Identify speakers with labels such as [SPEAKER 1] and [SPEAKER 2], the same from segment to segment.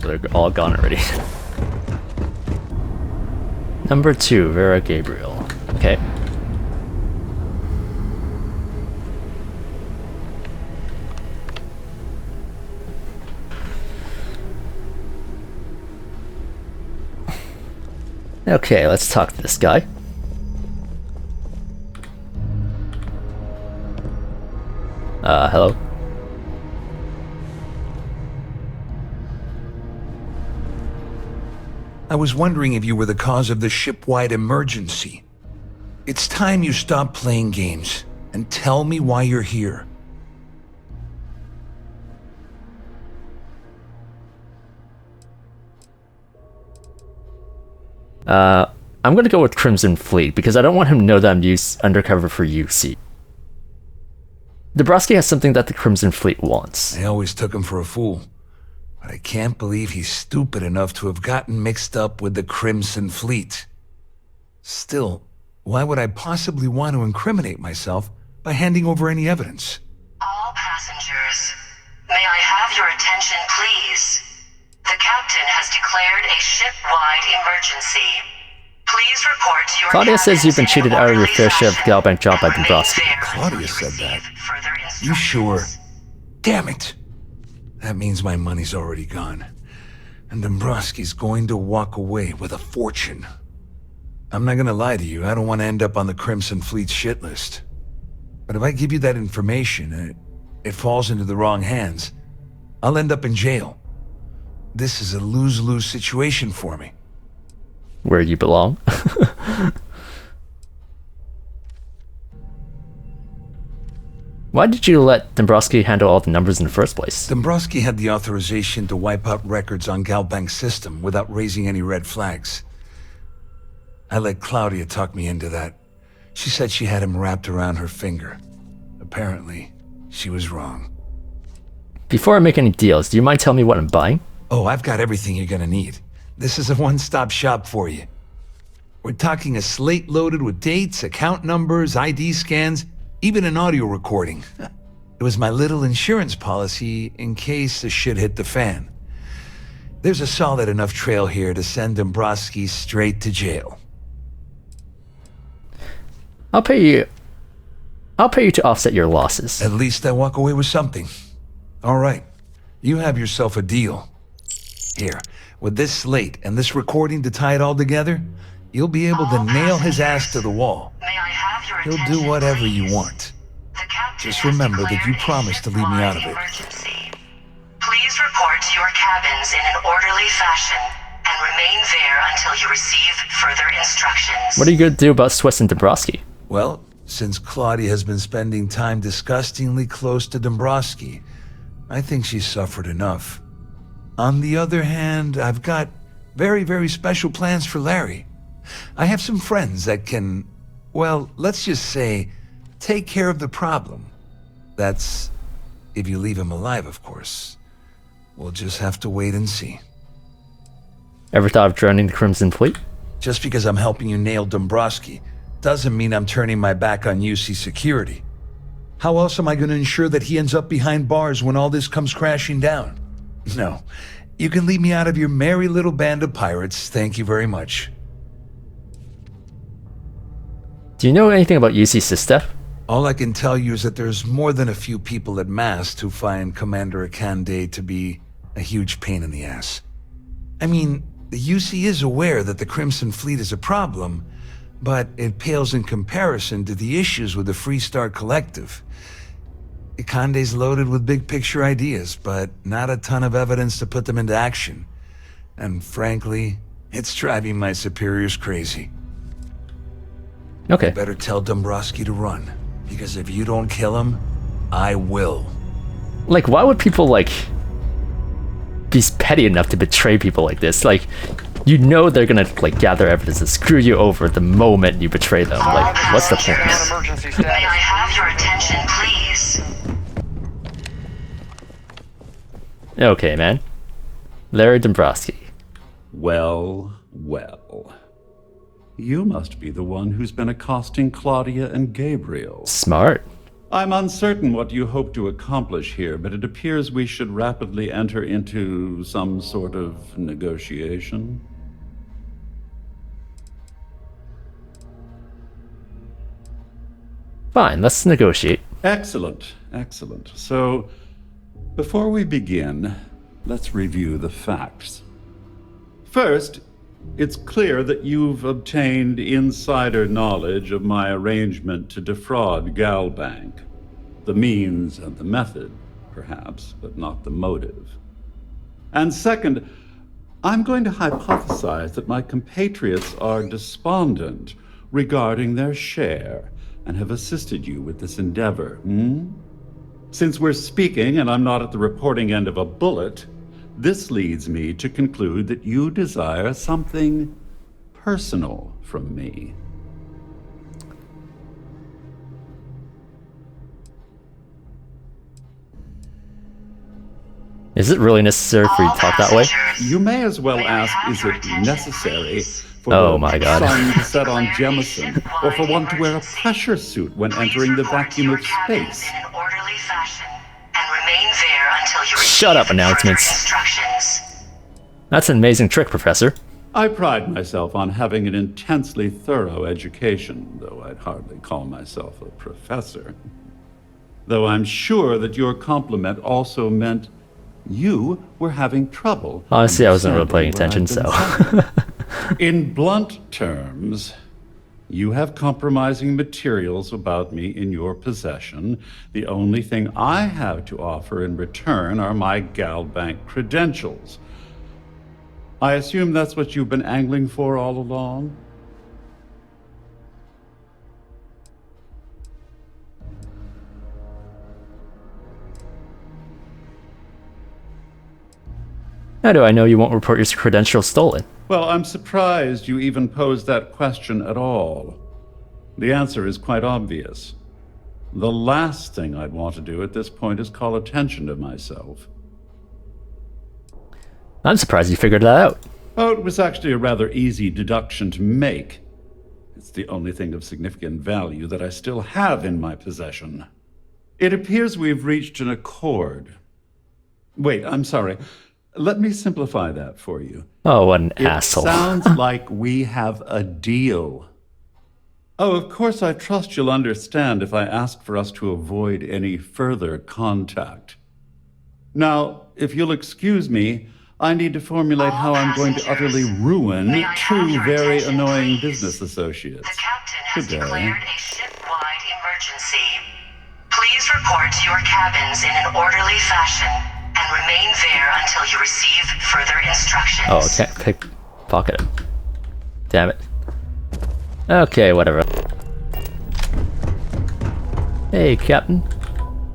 [SPEAKER 1] they're all gone already. Number 2, Vera Gabriel. Okay. Okay, let's talk to this guy. Hello?
[SPEAKER 2] I was wondering if you were the cause of the ship-wide emergency. It's time you stop playing games and tell me why you're here.
[SPEAKER 1] I'm gonna go with Crimson Fleet because I don't want him to know that I'm undercover for UC. Dombrowski has something that the Crimson Fleet wants.
[SPEAKER 2] I always took him for a fool, but I can't believe he's stupid enough to have gotten mixed up with the Crimson Fleet. Still, why would I possibly want to incriminate myself by handing over any evidence?
[SPEAKER 3] All passengers, may I have your attention, please? The captain has declared a ship-wide emergency. Please report to your
[SPEAKER 1] Claudia says you've been cheated out of your fair share of Galbank job by Dombrowski.
[SPEAKER 2] Claudia said that. You sure? Damn it! That means my money's already gone. And Dombrowski's going to walk away with a fortune. I'm not gonna lie to you, I don't want to end up on the Crimson Fleet shit list. But if I give you that information and it falls into the wrong hands, I'll end up in jail. This is a lose-lose situation for me.
[SPEAKER 1] Where you belong. Why did you let Dombrowski handle all the numbers in the first place?
[SPEAKER 2] Dombrowski had the authorization to wipe out records on Galbank's system without raising any red flags. I let Claudia talk me into that. She said she had him wrapped around her finger. Apparently, she was wrong.
[SPEAKER 1] Before I make any deals, do you mind telling me what I'm buying?
[SPEAKER 2] Oh, I've got everything you're gonna need. This is a one-stop shop for you. We're talking a slate loaded with dates, account numbers, ID scans, even an audio recording. It was my little insurance policy in case the shit hit the fan. There's a solid enough trail here to send Dombrowski straight to jail.
[SPEAKER 1] I'll pay you to offset your losses.
[SPEAKER 2] At least I walk away with something. All right, you have yourself a deal. Here, with this slate and this recording to tie it all together, you'll be able to nail his ass to the wall. He'll do whatever you want. Just remember that you promised to leave me out of it.
[SPEAKER 3] Please report to your cabins in an orderly fashion and remain there until you receive further instructions.
[SPEAKER 1] What are you going to do about Swiss and Dombrowski?
[SPEAKER 2] Well, since Claudia has been spending time disgustingly close to Dombrowski, I think she's suffered enough. On the other hand, I've got very, very special plans for Larry. I have some friends that can, well, let's just say, take care of the problem. That's if you leave him alive, of course. We'll just have to wait and see.
[SPEAKER 1] Ever thought of joining the Crimson Fleet?
[SPEAKER 2] Just because I'm helping you nail Dombrowski doesn't mean I'm turning my back on UC security. How else am I going to ensure that he ends up behind bars when all this comes crashing down? No, you can leave me out of your merry little band of pirates, thank you very much.
[SPEAKER 1] Do you know anything about UC Systef?
[SPEAKER 2] All I can tell you is that there's more than a few people at Mast who find Commander Akande to be a huge pain in the ass. I mean, the UC is aware that the Crimson Fleet is a problem, but it pales in comparison to the issues with the Freestar Collective. Akande's loaded with big picture ideas, but not a ton of evidence to put them into action. And frankly, it's driving my superiors crazy.
[SPEAKER 1] Okay.
[SPEAKER 2] You better tell Dombrowski to run, because if you don't kill him, I will.
[SPEAKER 1] Like, why would people, like, be petty enough to betray people like this? Like, you know they're gonna, like, gather evidence to screw you over the moment you betray them. Like, what's the point?
[SPEAKER 3] May I have your attention, please?
[SPEAKER 1] Okay, man. Larry Dombrowski.
[SPEAKER 4] Well, well. You must be the one who's been accosting Claudia and Gabriel.
[SPEAKER 1] Smart.
[SPEAKER 4] I'm uncertain what you hope to accomplish here, but it appears we should rapidly enter into some sort of negotiation.
[SPEAKER 1] Fine, let's negotiate.
[SPEAKER 4] Excellent, excellent. So, before we begin, let's review the facts. First, it's clear that you've obtained insider knowledge of my arrangement to defraud Galbank. The means and the method, perhaps, but not the motive. And second, I'm going to hypothesize that my compatriots are despondent regarding their share and have assisted you with this endeavor. Since we're speaking and I'm not at the reporting end of a bullet, this leads me to conclude that you desire something personal from me.
[SPEAKER 1] Is it really necessary for you to talk that way?
[SPEAKER 4] You may as well ask, is it necessary for
[SPEAKER 1] Oh my God.
[SPEAKER 4] sun to set on Jemison, or for one to wear a pressure suit when entering the vacuum of space?
[SPEAKER 3] In an orderly fashion, and remain there until you
[SPEAKER 1] Shut up,
[SPEAKER 3] receive
[SPEAKER 1] announcements.
[SPEAKER 3] further instructions.
[SPEAKER 1] That's an amazing trick, Professor.
[SPEAKER 4] I pride myself on having an intensely thorough education, though I'd hardly call myself a professor. Though I'm sure that your compliment also meant you were having trouble.
[SPEAKER 1] Honestly, I wasn't really paying
[SPEAKER 4] understanding
[SPEAKER 1] attention,
[SPEAKER 4] what
[SPEAKER 1] so.
[SPEAKER 4] I've been saying. In blunt terms, you have compromising materials about me in your possession. The only thing I have to offer in return are my Galbank credentials. I assume that's what you've been angling for all along?
[SPEAKER 1] How do I know you won't report your credentials stolen?
[SPEAKER 4] Well, I'm surprised you even posed that question at all. The answer is quite obvious. The last thing I'd want to do at this point is call attention to myself.
[SPEAKER 1] I'm surprised you figured that out.
[SPEAKER 4] Oh, it was actually a rather easy deduction to make. It's the only thing of significant value that I still have in my possession. It appears we've reached an accord. Wait, I'm sorry. Let me simplify that for you.
[SPEAKER 1] Oh, what an
[SPEAKER 4] It
[SPEAKER 1] asshole.
[SPEAKER 4] sounds like we have a deal. Oh, of course, I trust you'll understand if I ask for us to avoid any further contact. Now, if you'll excuse me, I need to formulate how I'm going to utterly ruin
[SPEAKER 3] May I have
[SPEAKER 4] two
[SPEAKER 3] your
[SPEAKER 4] very
[SPEAKER 3] attention,
[SPEAKER 4] annoying
[SPEAKER 3] please?
[SPEAKER 4] business associates.
[SPEAKER 3] The captain has
[SPEAKER 4] Good day.
[SPEAKER 3] declared a ship-wide emergency. Please report to your cabins in an orderly fashion and remain there until you receive further instructions.
[SPEAKER 1] Oh, okay. Pickpocket it. Damn it. Okay, whatever. Hey, Captain.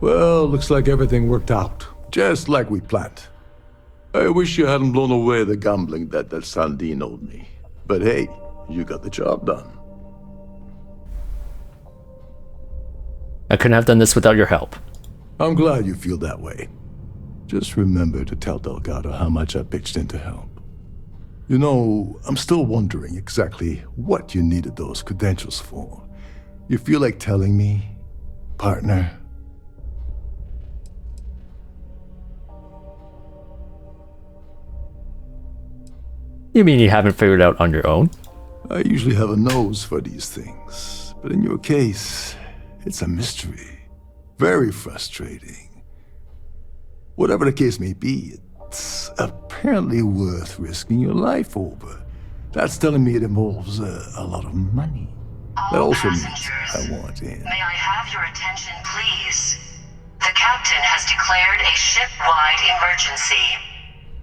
[SPEAKER 5] Well, looks like everything worked out, just like we planned. I wish you hadn't blown away the gambling debt that Sandine owed me. But hey, you got the job done.
[SPEAKER 1] I couldn't have done this without your help.
[SPEAKER 5] I'm glad you feel that way. Just remember to tell Delgado how much I pitched in to help. You know, I'm still wondering exactly what you needed those credentials for. You feel like telling me, partner?
[SPEAKER 1] You mean you haven't figured it out on your own?
[SPEAKER 5] I usually have a nose for these things, but in your case, it's a mystery. Very frustrating. Whatever the case may be, it's apparently worth risking your life over. That's telling me it involves a lot of money. That
[SPEAKER 3] All
[SPEAKER 5] also means
[SPEAKER 3] passengers,
[SPEAKER 5] I want in.
[SPEAKER 3] May I have your attention, please? The captain has declared a ship-wide emergency.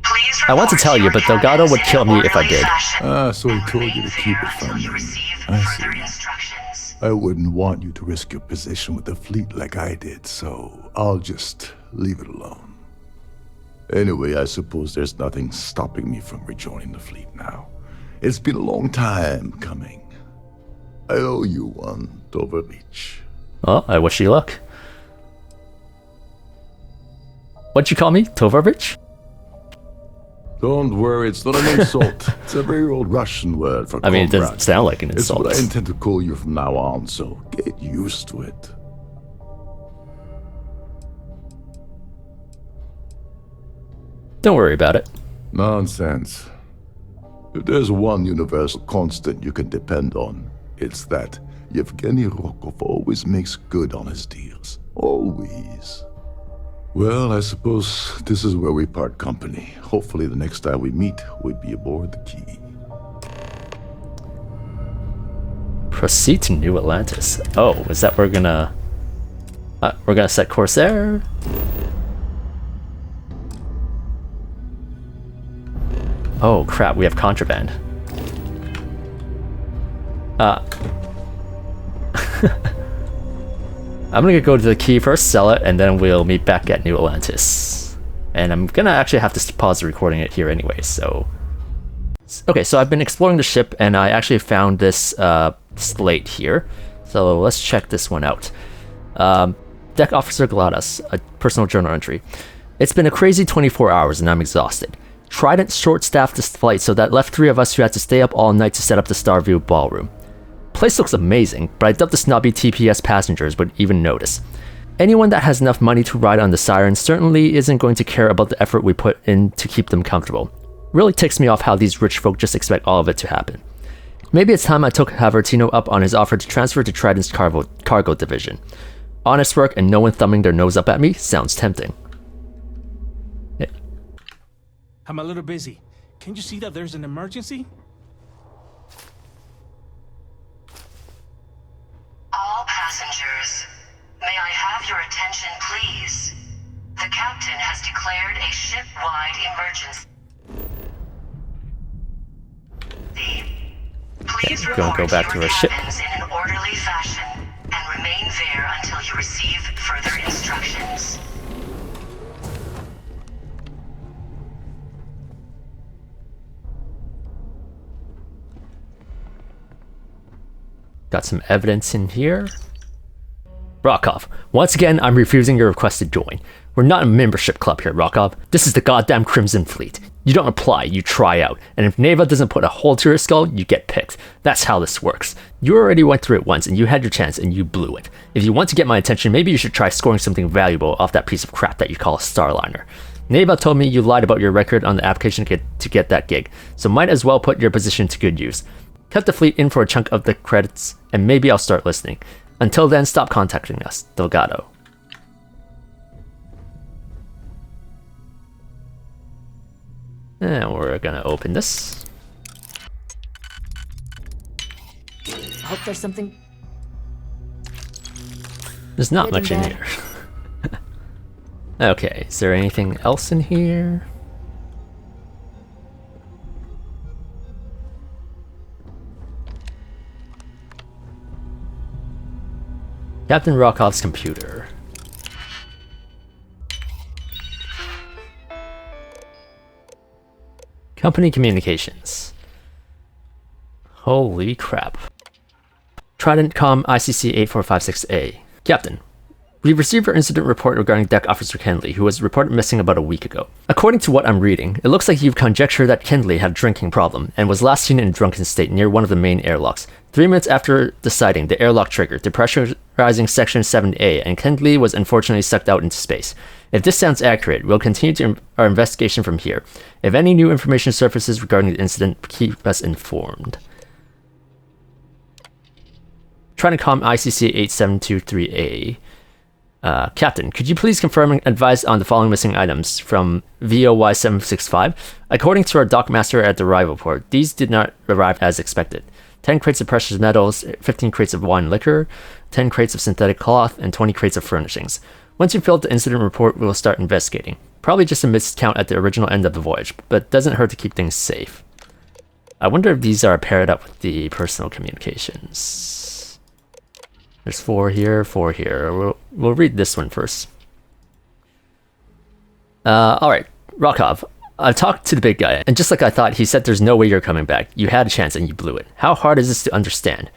[SPEAKER 3] Please
[SPEAKER 1] I want to
[SPEAKER 3] report
[SPEAKER 1] tell you,
[SPEAKER 3] your
[SPEAKER 1] but Delgado
[SPEAKER 3] cabins
[SPEAKER 1] would
[SPEAKER 3] in
[SPEAKER 1] kill
[SPEAKER 3] an
[SPEAKER 1] me if I
[SPEAKER 3] orderly
[SPEAKER 1] did.
[SPEAKER 3] fashion
[SPEAKER 5] So he
[SPEAKER 3] and
[SPEAKER 5] told you
[SPEAKER 3] remain
[SPEAKER 5] to keep
[SPEAKER 3] there
[SPEAKER 5] it from
[SPEAKER 3] until you
[SPEAKER 5] me.
[SPEAKER 3] receive
[SPEAKER 5] I
[SPEAKER 3] further
[SPEAKER 5] see.
[SPEAKER 3] instructions.
[SPEAKER 5] I wouldn't want you to risk your position with the fleet like I did, so I'll just leave it alone. Anyway, I suppose there's nothing stopping me from rejoining the fleet now. It's been a long time coming. I owe you one, Doverbeach.
[SPEAKER 1] Well, I wish you luck. What'd you call me? Tovarovich?
[SPEAKER 5] Don't worry, it's not an insult. It's a very old Russian word for
[SPEAKER 1] I mean, it doesn't
[SPEAKER 5] comrade.
[SPEAKER 1] sound like an
[SPEAKER 5] It's
[SPEAKER 1] insult.
[SPEAKER 5] what I intend to call you from now on, so get used to it.
[SPEAKER 1] Don't worry about it.
[SPEAKER 5] Nonsense. If there's one universal constant you can depend on, it's that Yevgeny Rokov always makes good on his deals. Always. Well, I suppose this is where we part company. Hopefully the next time we meet, we'll be aboard the Key.
[SPEAKER 1] Proceed to New Atlantis. Oh, is that we're gonna set course there? Oh crap, we have contraband. I'm gonna go to the Key first, sell it, and then we'll meet back at New Atlantis. And I'm gonna actually have to pause the recording it here anyway, so... Okay, so I've been exploring the ship, and I actually found this slate here. So let's check this one out. Deck Officer Gladas, a personal journal entry. It's been a crazy 24 hours, and I'm exhausted. Trident short-staffed this flight, so that left 3 of us who had to stay up all night to set up the Starfield ballroom. Place looks amazing, but I doubt the snobby TPS passengers would even notice. Anyone that has enough money to ride on the Siren certainly isn't going to care about the effort we put in to keep them comfortable. Really ticks me off how these rich folk just expect all of it to happen. Maybe it's time I took Havertino up on his offer to transfer to Trident's cargo division. Honest work and no one thumbing their nose up at me sounds tempting.
[SPEAKER 6] I'm a little busy. Can't you see that there's an emergency?
[SPEAKER 3] All passengers, may I have your attention, please? The captain has declared a ship-wide emergency. Please
[SPEAKER 1] We're gonna go back to our ship.
[SPEAKER 3] in an orderly fashion and remain there until you receive further instructions.
[SPEAKER 1] Got some evidence in here. Rokov, once again, I'm refusing your request to join. We're not a membership club here, Rokov. This is the goddamn Crimson Fleet. You don't apply, you try out. And if Neva doesn't put a hole to your skull, you get picked. That's how this works. You already went through it once, and you had your chance, and you blew it. If you want to get my attention, maybe you should try scoring something valuable off that piece of crap that you call a Starliner. Neva told me you lied about your record on the application to get that gig, so might as well put your position to good use. Cut the fleet in for a chunk of the credits, and maybe I'll start listening. Until then, stop contacting us. Delgado. And we're gonna open this.
[SPEAKER 7] I hope there's something.
[SPEAKER 1] There's not
[SPEAKER 7] Good
[SPEAKER 1] much in
[SPEAKER 7] and
[SPEAKER 1] here. Okay, is there anything else in here? Captain Rokov's computer. Company communications. Holy crap. Trident Com ICC 8456A. Captain, we received our incident report regarding Deck Officer Kenley, who was reported missing about a week ago. According to what I'm reading, it looks like you've conjectured that Kenley had a drinking problem and was last seen in a drunken state near one of the main airlocks. 3 minutes after the sighting, the airlock triggered, depressurizing Section 7A, and Kenley was unfortunately sucked out into space. If this sounds accurate, we'll continue our investigation from here. If any new information surfaces regarding the incident, keep us informed. Trident Com ICC 8723A. Captain, could you please confirm and advise on the following missing items from VOY 765? According to our dockmaster at the arrival port, these did not arrive as expected. 10 crates of precious metals, 15 crates of wine liquor, 10 crates of synthetic cloth, and 20 crates of furnishings. Once you fill out the incident report, we will start investigating. Probably just a miscount at the original end of the voyage, but doesn't hurt to keep things safe. I wonder if these are paired up with the personal communications. There's 4 here, 4 here. We'll read this one first. Alright, Rokov. I talked to the big guy, and just like I thought, he said there's no way you're coming back. You had a chance and you blew it. How hard is this to understand?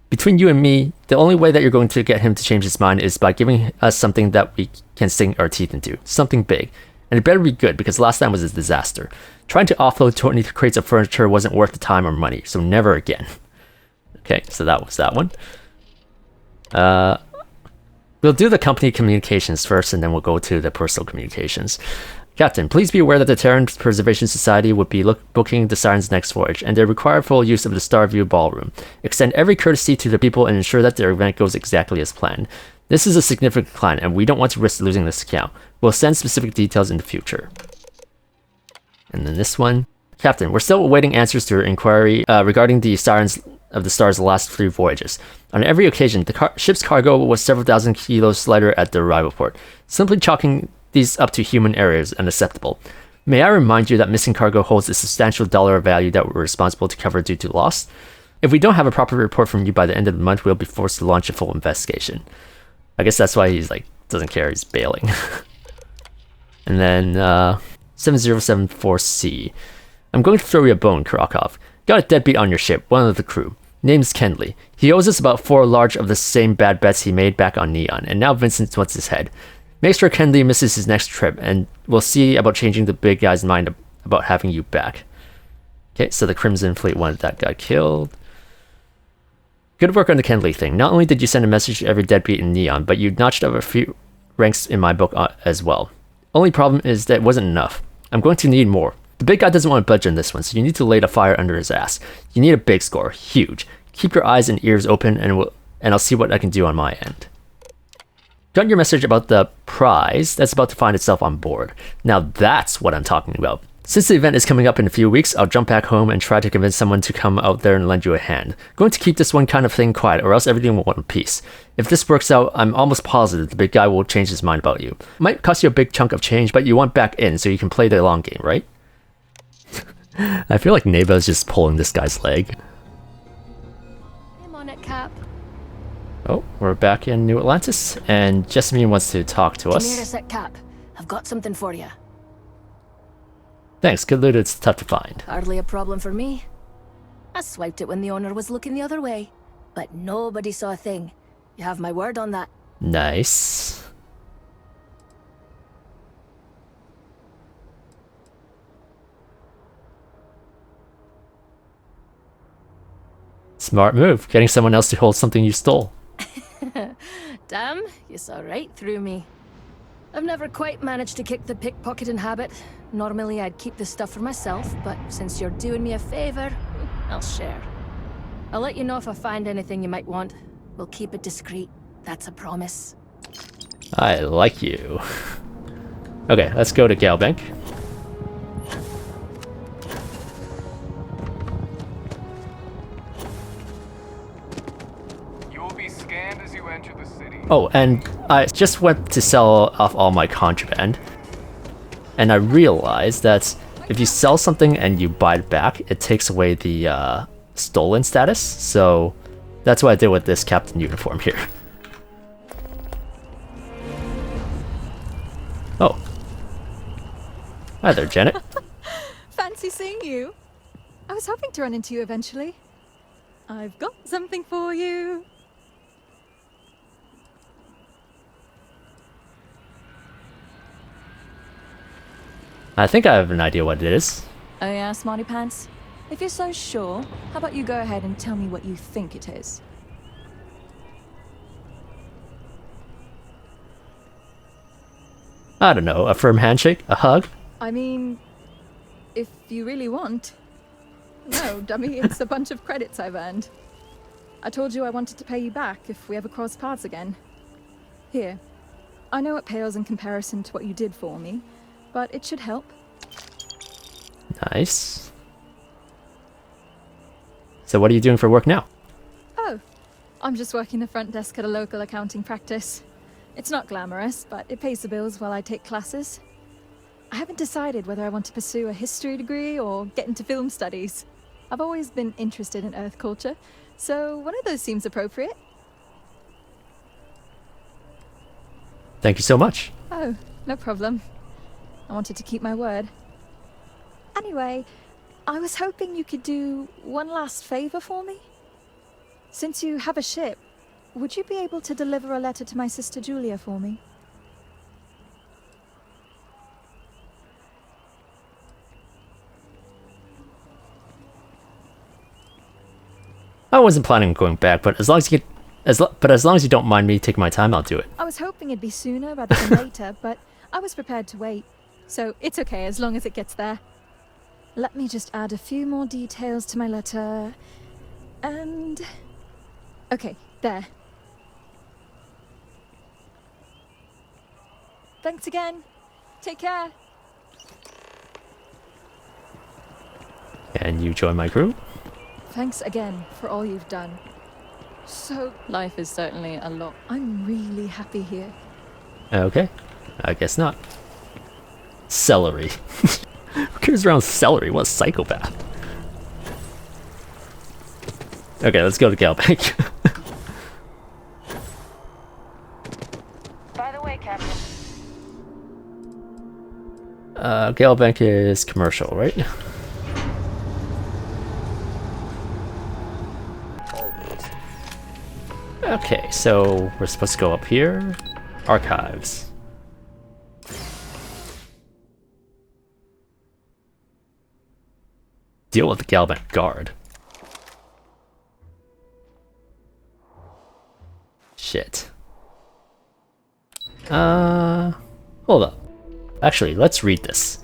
[SPEAKER 1] Between you and me, the only way that you're going to get him to change his mind is by giving us something that we can sink our teeth into. Something big. And it better be good, because last time was a disaster. Trying to offload 20 crates of furniture wasn't worth the time or money, so never again. Okay, so that was that one. We'll do the company communications first, and then we'll go to the personal communications. Captain, please be aware that the Terran Preservation Society would be booking the Siren's next voyage, and they require full use of the Starfield ballroom. Extend every courtesy to the people and ensure that their event goes exactly as planned. This is a significant client, and we don't want to risk losing this account. We'll send specific details in the future. And then this one. Captain, we're still awaiting answers to your inquiry regarding the Sirens of the Star's last 3 voyages. On every occasion, the ship's cargo was several thousand kilos lighter at the arrival port. Simply chalking these up to human errors is unacceptable. May I remind you that missing cargo holds a substantial dollar value that we're responsible to cover due to loss? If we don't have a proper report from you by the end of the month, we'll be forced to launch a full investigation. I guess that's why he's like, doesn't care, he's bailing. And then, 7074C. I'm going to throw you a bone, Karakov. Got a deadbeat on your ship, one of the crew. Name's Kenley. He owes us about 4 large of the same bad bets he made back on Neon, and now Vincent wants his head. Make sure Kenley misses his next trip, and we'll see about changing the big guy's mind about having you back. Okay, so the Crimson Fleet wanted that guy killed. Good work on the Kenley thing. Not only did you send a message to every deadbeat in Neon, but you notched up a few ranks in my book as well. Only problem is that it wasn't enough. I'm going to need more. The big guy doesn't want to budge on this one, so you need to lay the fire under his ass. You need a big score. Huge. Keep your eyes and ears open, and I'll see what I can do on my end. Got your message about the prize that's about to find itself on board. Now that's what I'm talking about. Since the event is coming up in a few weeks, I'll jump back home and try to convince someone to come out there and lend you a hand. Going to keep this one kind of thing quiet, or else everything will go in peace. If this works out, I'm almost positive the big guy will change his mind about you. Might cost you a big chunk of change, but you want back in so you can play the long game, right? I feel like Neva is just pulling this guy's leg.
[SPEAKER 7] I'm on it, Cap.
[SPEAKER 1] Oh, we're back in New Atlantis, and Jessamine wants to talk to
[SPEAKER 7] Come
[SPEAKER 1] us.
[SPEAKER 7] here a sec, Cap. I've got something for you.
[SPEAKER 1] Thanks, good loot, it's tough to find.
[SPEAKER 7] Hardly a problem for me. I swiped it when the owner was looking the other way, but nobody saw a thing. You have my word on that.
[SPEAKER 1] Nice. Smart move, getting someone else to hold something you stole.
[SPEAKER 7] Damn, you saw right through me. I've never quite managed to kick the pickpocketing habit. Normally I'd keep the stuff for myself, but since you're doing me a favor, I'll share. I'll let you know if I find anything you might want. We'll keep it discreet. That's a promise.
[SPEAKER 1] I like you. Okay, let's go to Galbank. Oh, and I just went to sell off all my contraband, and I realized that if you sell something and you buy it back, it takes away the stolen status, so that's what I did with this captain uniform here. Oh. Hi there, Janet.
[SPEAKER 8] Fancy seeing you. I was hoping to run into you eventually. I've got something for you.
[SPEAKER 1] I think I have an idea what it is.
[SPEAKER 8] Oh yeah, Smarty Pants? If you're so sure, how about you go ahead and tell me what you think it is?
[SPEAKER 1] I don't know, a firm handshake? A hug?
[SPEAKER 8] I mean, if you really want. No, dummy, it's a bunch of credits I've earned. I told you I wanted to pay you back if we ever cross paths again. Here. I know it pales in comparison to what you did for me, but it should help.
[SPEAKER 1] Nice. So what are you doing for work now?
[SPEAKER 8] Oh, I'm just working the front desk at a local accounting practice. It's not glamorous, but it pays the bills while I take classes. I haven't decided whether I want to pursue a history degree or get into film studies. I've always been interested in Earth culture, so one of those seems appropriate.
[SPEAKER 1] Thank you so much.
[SPEAKER 8] Oh, no problem. I wanted to keep my word. Anyway, I was hoping you could do one last favor for me. Since you have a ship, would you be able to deliver a letter to my sister Julia for me?
[SPEAKER 1] I wasn't planning on going back, but as long as you don't mind me taking my time, I'll do it.
[SPEAKER 8] I was hoping it'd be sooner rather than later, but I was prepared to wait. so it's okay as long as it gets there. Let me just add a few more details to my letter. And... okay, there. Thanks again. Take care.
[SPEAKER 1] Can you join my crew?
[SPEAKER 8] Thanks again for all you've done. So, life is certainly a lot. I'm really happy here.
[SPEAKER 1] Okay, I guess not. Celery. Who carries around celery? What a psychopath. Okay, let's go to Galbank.
[SPEAKER 3] By the way, Captain.
[SPEAKER 1] Galbank is commercial, right? Okay, so we're supposed to go up here. Archives. Deal with the Galbank guard. Shit. Hold up. Actually, let's read this.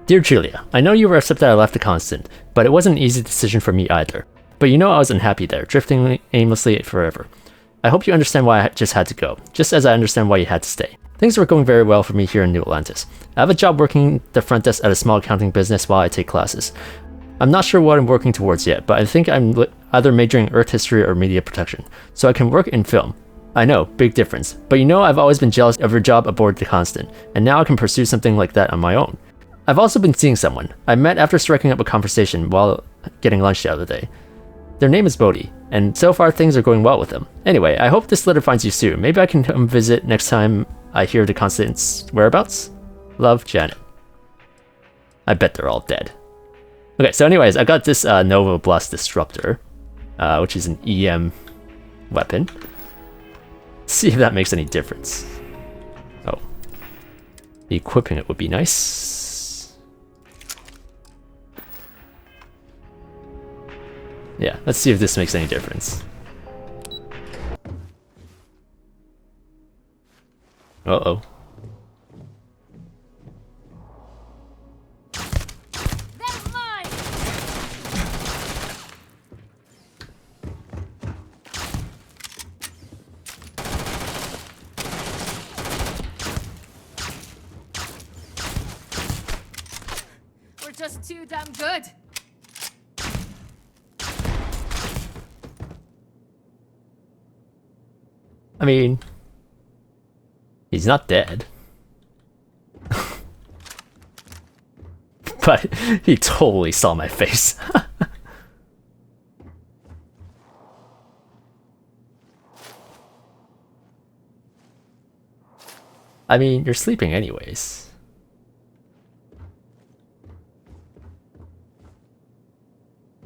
[SPEAKER 1] Dear Julia, I know you were upset that I left the Constant, but it wasn't an easy decision for me either. But you know I was unhappy there, drifting aimlessly forever. I hope you understand why I just had to go, just as I understand why you had to stay. Things were going very well for me here in New Atlantis. I have a job working the front desk at a small accounting business while I take classes. I'm not sure what I'm working towards yet, but I think I'm either majoring in Earth history or media production, so I can work in film. I know, big difference, but you know I've always been jealous of your job aboard the Constant, and now I can pursue something like that on my own. I've also been seeing someone I met after striking up a conversation while getting lunch the other day. Their name is Bodhi, and so far things are going well with them. Anyway, I hope this letter finds you soon. Maybe I can come visit next time I hear the Constant's whereabouts? Love, Janet. I bet they're all dead. Okay, so anyways, I got this Nova Blast Disruptor, which is an EM weapon. Let's see if that makes any difference. Oh. Equipping it would be nice. Yeah, let's see if this makes any difference. Uh-oh.
[SPEAKER 7] We're just too damn good.
[SPEAKER 1] I mean, he's not dead. But he totally saw my face. I mean, you're sleeping anyways.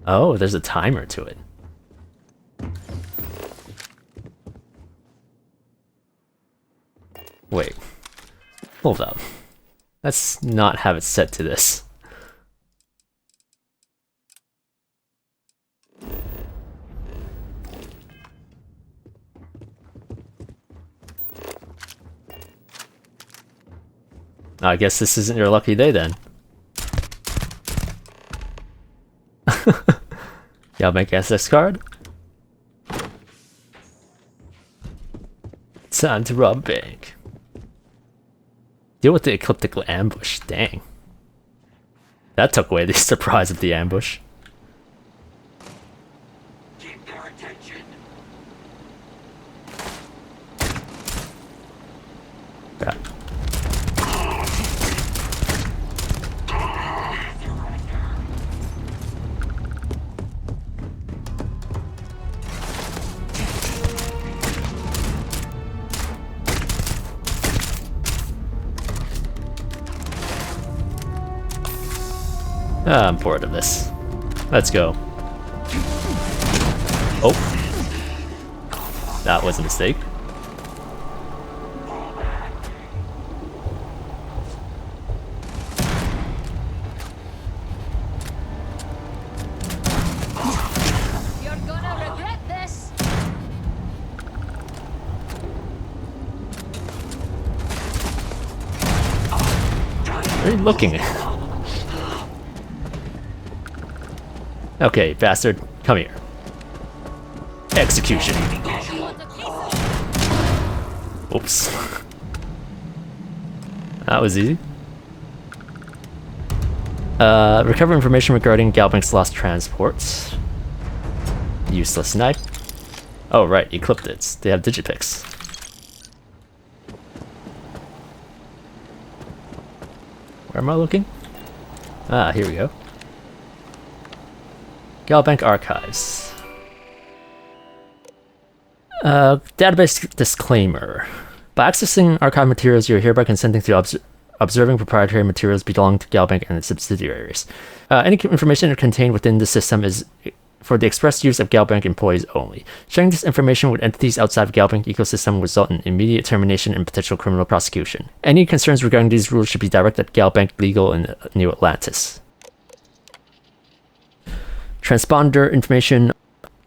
[SPEAKER 1] Oh, there's a timer to it. Wait. Hold up. Let's not have it set to this. I guess this isn't your lucky day then. Y'all make SS card? Time to rob a bank. Deal with the ecliptical ambush. Dang. That took away the surprise of the ambush.
[SPEAKER 3] Keep their attention.
[SPEAKER 1] Yeah. I'm bored of this. Let's go. Oh. That was a mistake.
[SPEAKER 7] You're gonna regret this.
[SPEAKER 1] Where are you looking? Okay, bastard, come here. Execution. Oops. That was easy. Recover information regarding Galbank's lost transports. Useless knife. Oh right, Ecliptids. They have digipicks. Where am I looking? Ah, here we go. Galbank Archives. Database disclaimer. By accessing archive materials, you are hereby consenting to observing proprietary materials belonging to Galbank and its subsidiaries. Any information contained within the system is for the express use of Galbank employees only. Sharing this information with entities outside of Galbank ecosystem will result in immediate termination and potential criminal prosecution. Any concerns regarding these rules should be directed at Galbank Legal in New Atlantis. Transponder information.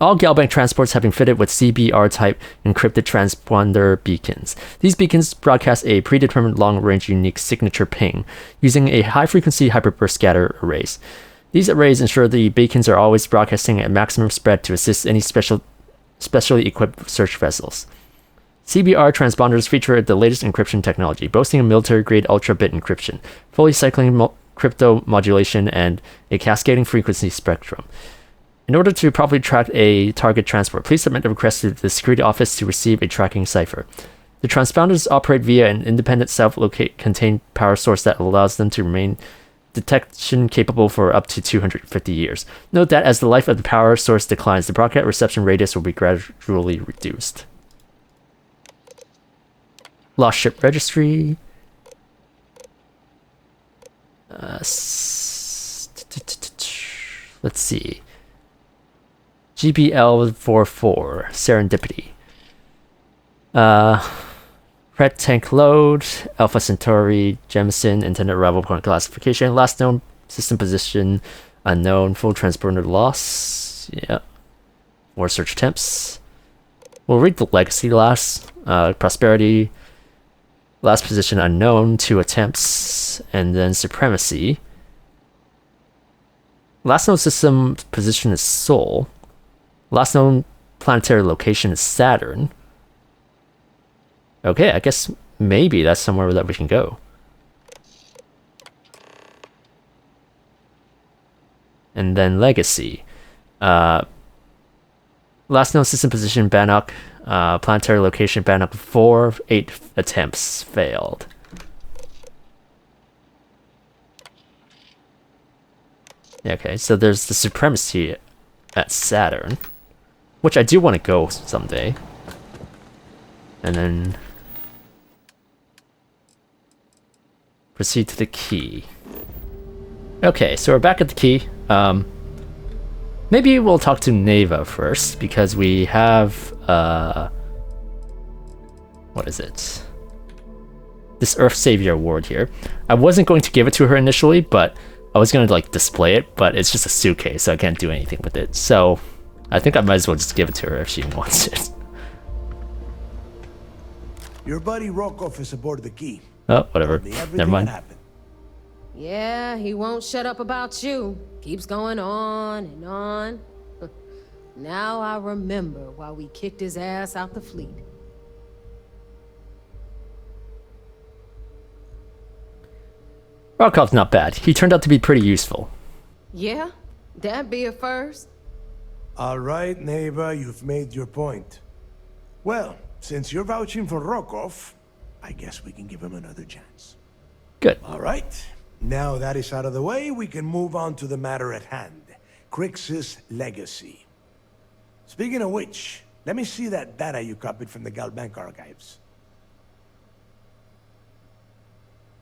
[SPEAKER 1] All Galbank transports have been fitted with CBR-type encrypted transponder beacons. These beacons broadcast a predetermined long-range unique signature ping using a high-frequency hyperburst scatter arrays. These arrays ensure the beacons are always broadcasting at maximum spread to assist any specially equipped search vessels. CBR transponders feature the latest encryption technology, boasting a military-grade ultra-bit encryption, fully cycling crypto modulation, and a cascading frequency spectrum. In order to properly track a target transport, please submit a request to the Security Office to receive a tracking cipher. The transponders operate via an independent self-contained power source that allows them to remain detection capable for up to 250 years. Note that as the life of the power source declines, the broadcast reception radius will be gradually reduced. Lost ship registry. Let's see. GBL44, Serendipity. Red Tank Load, Alpha Centauri, Jemison, intended arrival point classification, last known system position, unknown, full transponder loss. Yeah. More search attempts. We'll read the legacy last. Prosperity, last position unknown, 2 attempts, and then supremacy. Last known system position is Sol. Last known planetary location is Saturn. Okay, I guess maybe that's somewhere that we can go. And then legacy. Last known system position Bannock. Planetary location Bannock 4. 8 attempts failed. Okay, so there's the supremacy at Saturn, which I do want to go someday. And then proceed to the key. Okay, so we're back at the key. Maybe we'll talk to Neva first, because we have what is it? This Earth Savior Award here. I wasn't going to give it to her initially, but I was gonna like display it, but it's just a suitcase, so I can't do anything with it. So I think I might as well just give it to her if she wants it.
[SPEAKER 9] Your buddy Rokoff is aboard the key.
[SPEAKER 1] Oh, whatever. Never mind.
[SPEAKER 10] Yeah, he won't shut up about you. Keeps going on and on. Now I remember why we kicked his ass out the fleet.
[SPEAKER 1] Rokov's not bad. He turned out to be pretty useful.
[SPEAKER 10] Yeah? That'd be a first.
[SPEAKER 9] All right, Neva, you've made your point. Well, since you're vouching for Rokov, I guess we can give him another chance.
[SPEAKER 1] Good.
[SPEAKER 9] All right. Now that is out of the way, we can move on to the matter at hand. Crix's legacy. Speaking of which, let me see that data you copied from the Galbank archives.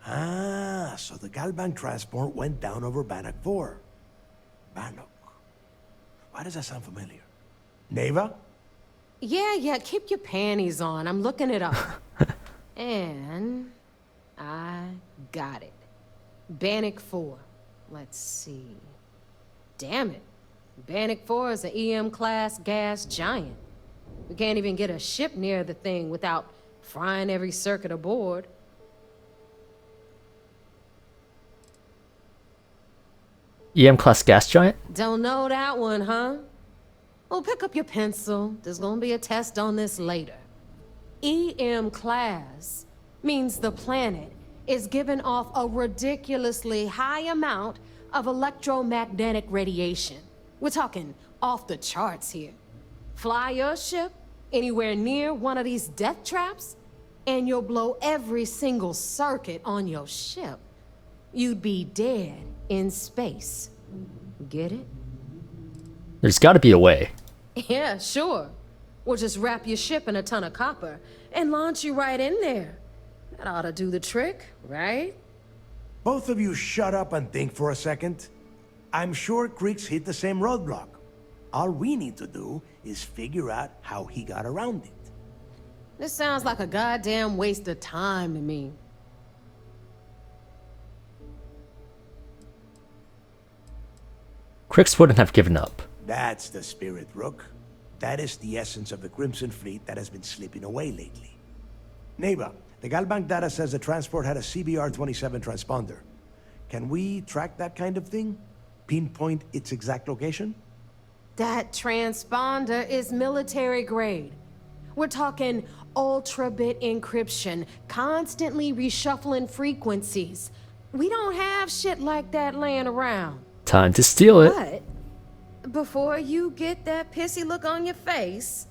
[SPEAKER 9] Ah, so the Galbank transport went down over Bannock 4. Bannock. Why does that sound familiar? Neva?
[SPEAKER 10] Yeah, keep your panties on. I'm looking it up. And I got it. Bannock 4. Let's see. Damn it. Bannock 4 is an EM-class gas giant. We can't even get a ship near the thing without frying every circuit aboard.
[SPEAKER 1] EM class gas giant?
[SPEAKER 10] Don't know that one, huh? Well, pick up your pencil. There's gonna be a test on this later. EM class means the planet is giving off a ridiculously high amount of electromagnetic radiation. We're talking off the charts here. Fly your ship anywhere near one of these death traps, and you'll blow every single circuit on your ship. You'd be dead in space. Get it?
[SPEAKER 1] There's gotta be a way.
[SPEAKER 10] Yeah, sure. We'll just wrap your ship in a ton of copper and launch you right in there. That ought to do the trick, right?
[SPEAKER 9] Both of you shut up and think for a second. I'm sure Creeks hit the same roadblock. All we need to do is figure out how he got around it.
[SPEAKER 10] This sounds like a goddamn waste of time to me.
[SPEAKER 1] Crix wouldn't have given up.
[SPEAKER 9] That's the spirit, Rook. That is the essence of the Crimson Fleet that has been slipping away lately. Neighbor, the Galbank data says the transport had a CBR-27 transponder. Can we track that kind of thing? Pinpoint its exact location?
[SPEAKER 10] That transponder is military grade. We're talking ultra-bit encryption, constantly reshuffling frequencies. We don't have shit like that laying around.
[SPEAKER 1] Time to steal it.
[SPEAKER 10] But before you get that pissy look on your face,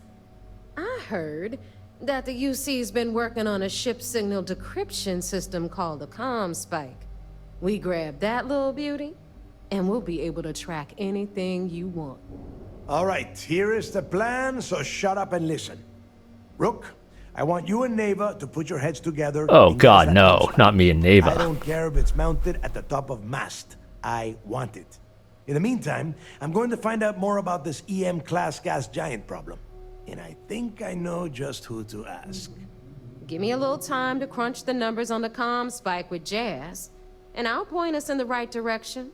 [SPEAKER 10] I heard that the UC's been working on a ship signal decryption system called the ComSpike. We grab that little beauty, and we'll be able to track anything you want.
[SPEAKER 9] All right, here is the plan, so shut up and listen. Rook, I want you and Neva to put your heads together.
[SPEAKER 1] Oh
[SPEAKER 9] and
[SPEAKER 1] god,
[SPEAKER 9] use that
[SPEAKER 1] no.
[SPEAKER 9] ComSpike.
[SPEAKER 1] Not me and
[SPEAKER 9] I
[SPEAKER 1] Neva.
[SPEAKER 9] don't care if it's mounted at the top of mast. I want it. In the meantime, I'm going to find out more about this EM-class gas giant problem. And I think I know just who to ask.
[SPEAKER 10] Give me a little time to crunch the numbers on the ComSpike with Jazz, and I'll point us in the right direction.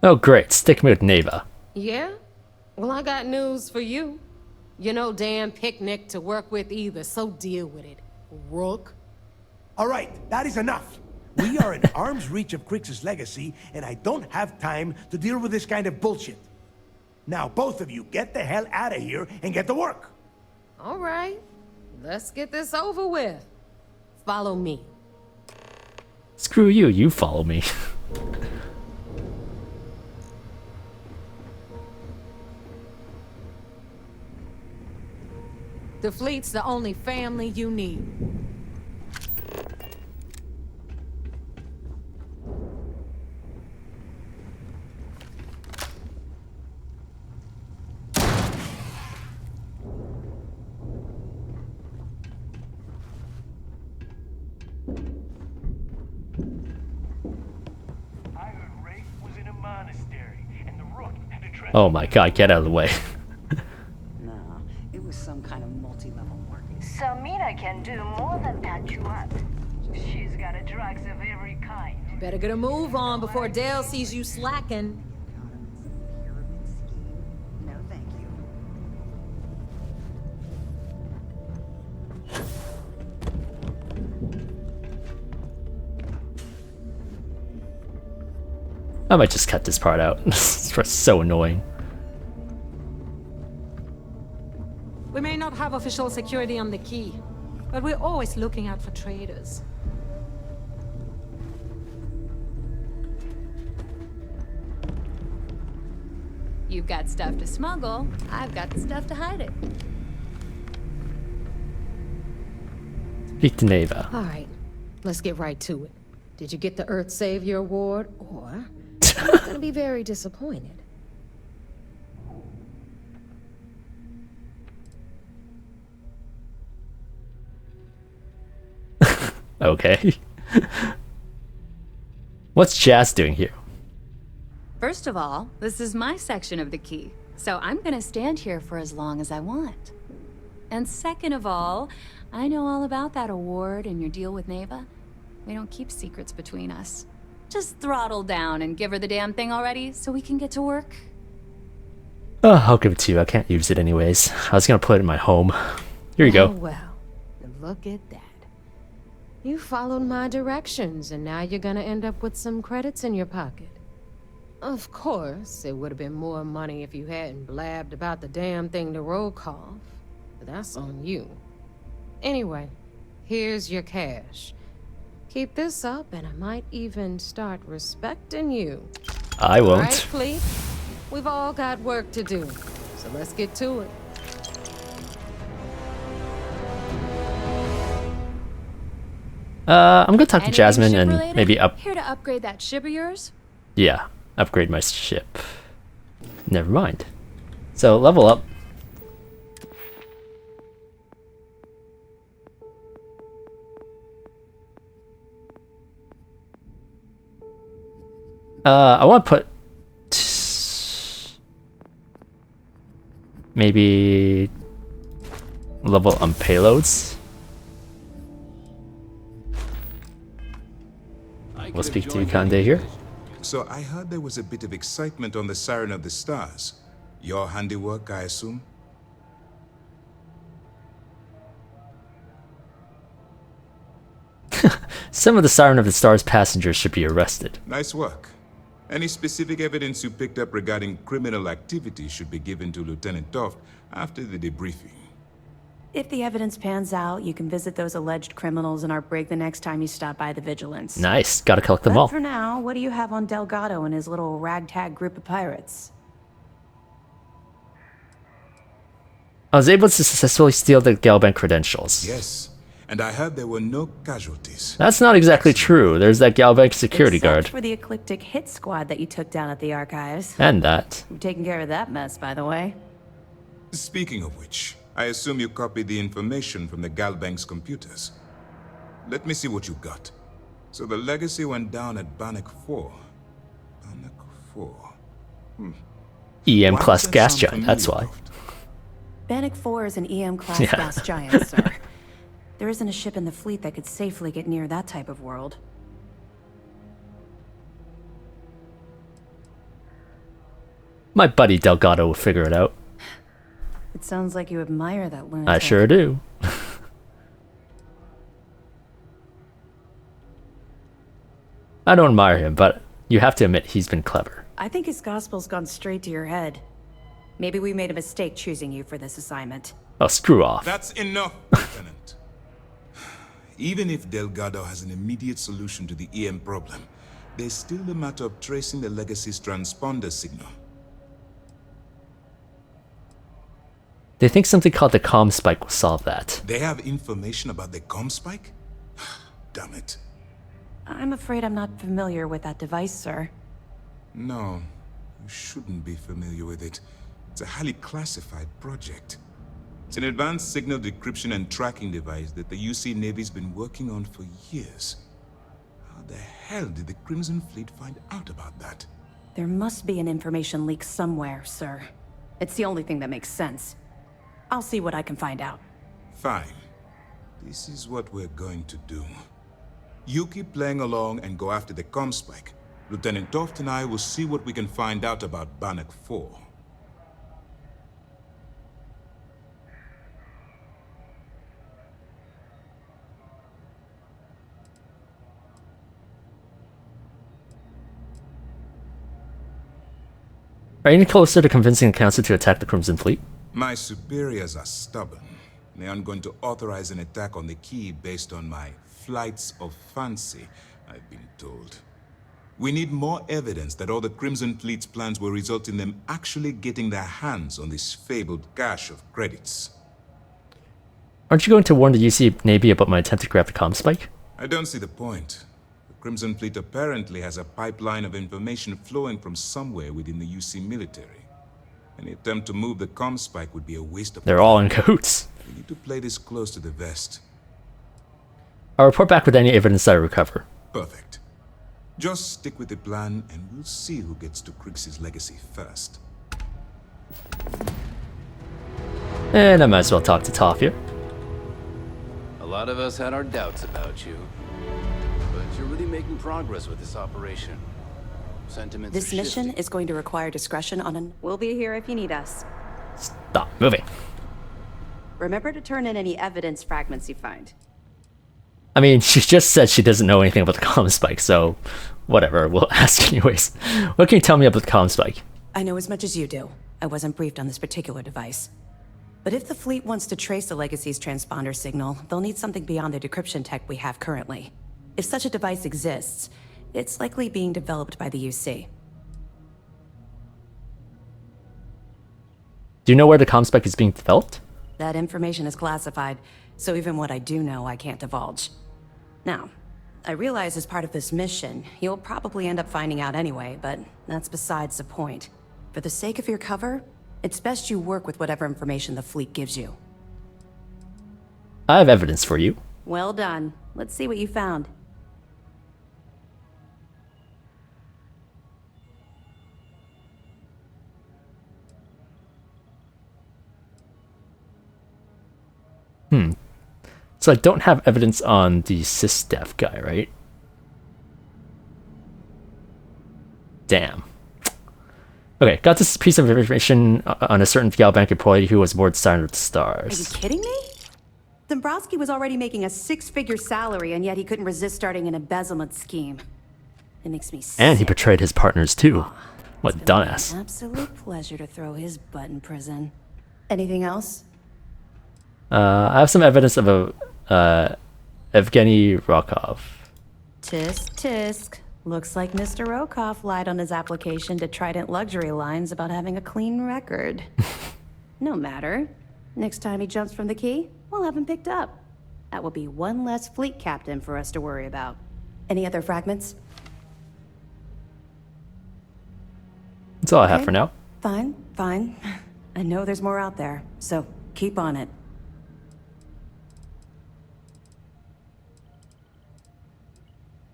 [SPEAKER 1] Oh great, stick me with Neva.
[SPEAKER 10] Yeah? Well, I got news for you. You're no damn picnic to work with either, so deal with it, Rook.
[SPEAKER 9] All right, that is enough. We are in arm's reach of Crix's legacy, and I don't have time to deal with this kind of bullshit. Now, both of you, get the hell out of here and get to work.
[SPEAKER 10] All right, let's get this over with. Follow me.
[SPEAKER 1] Screw you, you follow me.
[SPEAKER 10] The fleet's the only family you need.
[SPEAKER 1] Oh my god, get out of the way.
[SPEAKER 11] No, it was some kind of multi-level market.
[SPEAKER 12] Samina can do more than patch you up. She's got a drugs of every kind.
[SPEAKER 10] Better get a move on before Dale sees you slacking.
[SPEAKER 11] Pyramid scheme? No, thank you.
[SPEAKER 1] I might just cut this part out. It's so annoying.
[SPEAKER 13] We may not have official security on the key, but we're always looking out for traders.
[SPEAKER 14] You've got stuff to smuggle, I've got the stuff to hide it.
[SPEAKER 1] Speak to Neva.
[SPEAKER 10] All right, let's get right to it. Did you get the Earth Savior Award, or I'm gonna be very disappointed?
[SPEAKER 1] Okay. What's Jazz doing here?
[SPEAKER 14] First of all, this is my section of the key, so I'm gonna stand here for as long as I want. And second of all, I know all about that award and your deal with Neva. We don't keep secrets between us. Just throttle down and give her the damn thing already so we can get to work.
[SPEAKER 1] Oh, I'll give it to you. I can't use it anyways. I was gonna put it in my home. Here you
[SPEAKER 10] Oh,
[SPEAKER 1] go.
[SPEAKER 10] well, look at that. You followed my directions, and now you're gonna end up with some credits in your pocket. Of course, it would have been more money if you hadn't blabbed about the damn thing to roll call. But that's on you. Anyway, here's your cash. Keep this up, and I might even start respecting you.
[SPEAKER 1] I won't.
[SPEAKER 10] Right, Fleet? We've all got work to do, so let's get to it.
[SPEAKER 1] I'm gonna talk to
[SPEAKER 14] Anything
[SPEAKER 1] Jasmine and
[SPEAKER 14] ship-related?
[SPEAKER 1] maybe
[SPEAKER 14] Here to upgrade that ship of yours?
[SPEAKER 1] Yeah, upgrade my ship. Never mind. So, level up. I want to put maybe level on payloads. We'll speak to Kande here.
[SPEAKER 15] So I heard there was a bit of excitement on the Siren of the Stars. Your handiwork, I assume?
[SPEAKER 1] Some of the Siren of the Stars passengers should be arrested.
[SPEAKER 15] Nice work. Any specific evidence you picked up regarding criminal activity should be given to Lieutenant Toft after the debriefing.
[SPEAKER 16] If the evidence pans out, you can visit those alleged criminals in our brig the next time you stop by the Vigilance.
[SPEAKER 1] Nice, gotta collect them
[SPEAKER 16] But
[SPEAKER 1] all.
[SPEAKER 16] for now, what do you have on Delgado and his little ragtag group of pirates?
[SPEAKER 1] I was able to successfully steal the Galbank credentials.
[SPEAKER 15] Yes, and I heard there were no casualties.
[SPEAKER 1] That's not exactly true. There's that Galbank security
[SPEAKER 16] Except
[SPEAKER 1] guard.
[SPEAKER 16] for the eclectic hit squad that you took down at the archives.
[SPEAKER 1] And that.
[SPEAKER 16] You've taken care of that mess, by the way.
[SPEAKER 15] Speaking of which, I assume you copied the information from the Galbank's computers. Let me see what you got. So the legacy went down at Bannock 4. Bannock 4.
[SPEAKER 1] EM
[SPEAKER 15] Why
[SPEAKER 1] class
[SPEAKER 15] does that
[SPEAKER 1] gas
[SPEAKER 15] sound
[SPEAKER 1] giant, that's why.
[SPEAKER 15] familiar?
[SPEAKER 16] Bannock 4 is an EM-class
[SPEAKER 1] Yeah.
[SPEAKER 16] gas giant, sir. There isn't a ship in the fleet that could safely get near that type of world.
[SPEAKER 1] My buddy Delgado will figure it out.
[SPEAKER 16] It sounds like you admire that lunatic.
[SPEAKER 1] I sure do. I don't admire him, but you have to admit he's been clever.
[SPEAKER 16] I think his gospel's gone straight to your head. Maybe we made a mistake choosing you for this assignment.
[SPEAKER 1] Oh, screw off.
[SPEAKER 15] That's enough, Lieutenant. Even if Delgado has an immediate solution to the EM problem, there's still the matter of tracing the legacy's transponder signal.
[SPEAKER 1] They think something called the comm spike will solve that.
[SPEAKER 15] They have information about the comm spike? Damn it.
[SPEAKER 16] I'm afraid I'm not familiar with that device, sir.
[SPEAKER 15] No, you shouldn't be familiar with it. It's a highly classified project. It's an advanced signal decryption and tracking device that the UC Navy's been working on for years. How the hell did the Crimson Fleet find out about that?
[SPEAKER 16] There must be an information leak somewhere, sir. It's the only thing that makes sense. I'll see what I can find out.
[SPEAKER 15] Fine. This is what we're going to do. You keep playing along and go after the comm spike. Lieutenant Toft and I will see what we can find out about Bannock 4.
[SPEAKER 1] Are you any closer to convincing the Council to attack the Crimson Fleet?
[SPEAKER 15] My superiors are stubborn. They aren't going to authorize an attack on the key based on my flights of fancy, I've been told. We need more evidence that all the Crimson Fleet's plans will result in them actually getting their hands on this fabled cache of credits.
[SPEAKER 1] Aren't you going to warn the UC Navy about my attempt to grab the comm spike?
[SPEAKER 15] I don't see the point. The Crimson Fleet apparently has a pipeline of information flowing from somewhere within the UC military. Any attempt to move the comm spike would be a waste of
[SPEAKER 1] They're
[SPEAKER 15] time.
[SPEAKER 1] all in cahoots.
[SPEAKER 15] We need to play this close to the vest.
[SPEAKER 1] I'll report back with any evidence I recover.
[SPEAKER 15] Perfect. Just stick with the plan and we'll see who gets to Crix's legacy first.
[SPEAKER 1] And I might as well talk to Toph here.
[SPEAKER 17] A lot of us had our doubts about you, but you're really making progress with this operation. Sentiments
[SPEAKER 16] This
[SPEAKER 17] are
[SPEAKER 16] mission
[SPEAKER 17] shifting.
[SPEAKER 16] is going to require discretion on an... We'll be here if you need us.
[SPEAKER 1] Stop moving.
[SPEAKER 16] Remember to turn in any evidence fragments you find.
[SPEAKER 1] I mean, she just said she doesn't know anything about the comm spike, so whatever, we'll ask anyways. What can you tell me about the comm spike?
[SPEAKER 16] I know as much as you do. I wasn't briefed on this particular device. But if the fleet wants to trace the Legacy's transponder signal, they'll need something beyond the decryption tech we have currently. If such a device exists, it's likely being developed by the UC.
[SPEAKER 1] Do you know where the comm spike is being developed?
[SPEAKER 16] That information is classified, so even what I do know, I can't divulge. Now, I realize as part of this mission, you'll probably end up finding out anyway, but that's besides the point. For the sake of your cover, it's best you work with whatever information the fleet gives you.
[SPEAKER 1] I have evidence for you.
[SPEAKER 16] Well done. Let's see what you found.
[SPEAKER 1] So I don't have evidence on the sysdef guy, right? Damn. Okay, got this piece of information on a certain Galbank employee who was aboard Standard Stars.
[SPEAKER 16] Are you kidding me? Dombrowski was already making a 6-figure salary, and yet he couldn't resist starting an embezzlement scheme. It makes me sick.
[SPEAKER 1] And he betrayed his partners too. What a dumbass.
[SPEAKER 16] An absolute pleasure to throw his butt in prison. Anything else?
[SPEAKER 1] I have some evidence of a Evgeny Rokov.
[SPEAKER 16] Tisk tisk. Looks like Mr. Rokov lied on his application to Trident Luxury Lines about having a clean record. No matter. Next time he jumps from the key, we'll have him picked up. That will be one less fleet captain for us to worry about. Any other fragments?
[SPEAKER 1] That's all I have for now.
[SPEAKER 16] Fine, fine. I know there's more out there, so keep on it.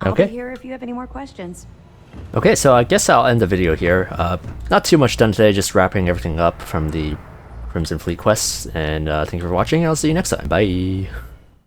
[SPEAKER 16] I'll be here if you have any more questions.
[SPEAKER 1] Okay, so I guess I'll end the video here. Not too much done today, just wrapping everything up from the Crimson Fleet quests. And thank you for watching. I'll see you next time. Bye.